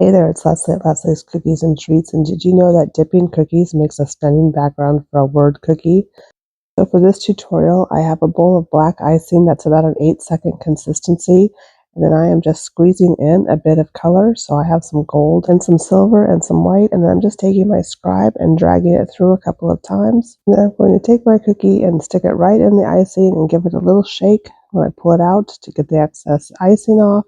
Hey there, it's Leslie at Leslie's Cookies and Treats, and did you know that dipping cookies makes a stunning background for a word cookie? So for this tutorial, I have a bowl of black icing that's about an 8-second consistency, and then I am just squeezing in a bit of color. So I have some gold and some silver and some white, and then I'm just taking my scribe and dragging it through a couple of times. And then I'm going to take my cookie and stick it right in the icing and give it a little shake when I pull it out to get the excess icing off.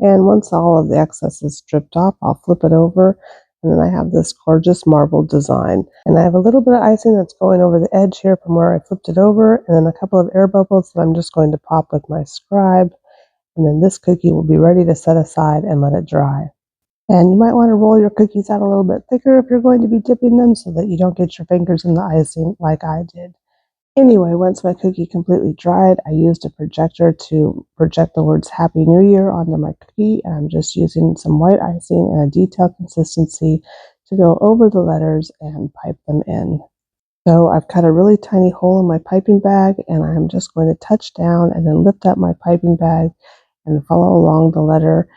And once all of the excess is stripped off, I'll flip it over, and then I have this gorgeous marble design. And I have a little bit of icing that's going over the edge here from where I flipped it over, and then a couple of air bubbles that I'm just going to pop with my scribe. And then this cookie will be ready to set aside and let it dry. And you might want to roll your cookies out a little bit thicker if you're going to be dipping them so that you don't get your fingers in the icing like I did. Anyway, once my cookie completely dried, I used a projector to project the words Happy New Year onto my cookie, and I'm just using some white icing and a detailed consistency to go over the letters and pipe them in. So I've cut a really tiny hole in my piping bag, and I'm just going to touch down and then lift up my piping bag and follow along the letter.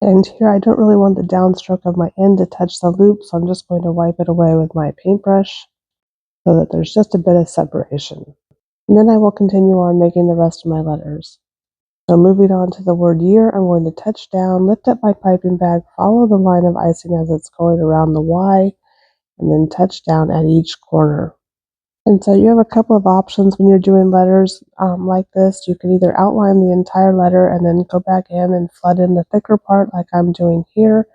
And here I don't really want the downstroke of my end to touch the loop, so I'm just going to wipe it away with my paintbrush so that there's just a bit of separation. And then I will continue on making the rest of my letters. So moving on to the word year, I'm going to touch down, lift up my piping bag, follow the line of icing as it's going around the Y, and then touch down at each corner. And so you have a couple of options when you're doing letters like this. You can either outline the entire letter and then go back in and flood in the thicker part like I'm doing here.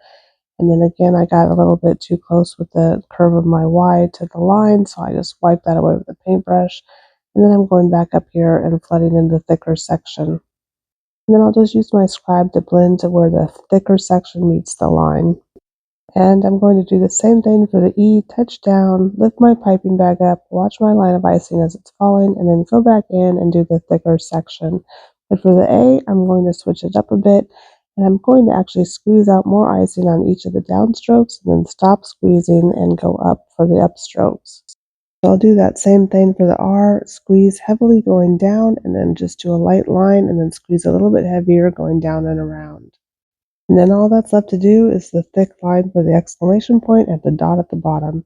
And then again, I got a little bit too close with the curve of my Y to the line, so I just wiped that away with a paintbrush. And then I'm going back up here and flooding in the thicker section. And then I'll just use my scribe to blend to where the thicker section meets the line. And I'm going to do the same thing for the E, touch down, lift my piping bag up, watch my line of icing as it's falling, and then go back in and do the thicker section. But for the A, I'm going to switch it up a bit, and I'm going to actually squeeze out more icing on each of the downstrokes, and then stop squeezing and go up for the upstrokes. So I'll do that same thing for the R, squeeze heavily going down, and then just do a light line, and then squeeze a little bit heavier going down and around. And then all that's left to do is the thick line for the exclamation point and the dot at the bottom.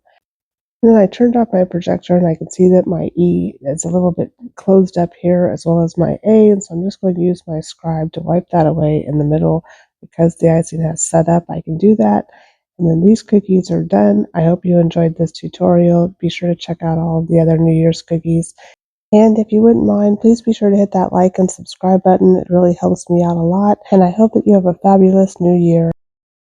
And then I turned off my projector and I can see that my E is a little bit closed up here as well as my A, and so I'm just going to use my scribe to wipe that away in the middle. Because the icing has set up, I can do that. And then these cookies are done. I hope you enjoyed this tutorial. Be sure to check out all of the other New Year's cookies. And if you wouldn't mind, please be sure to hit that like and subscribe button. It really helps me out a lot. And I hope that you have a fabulous new year.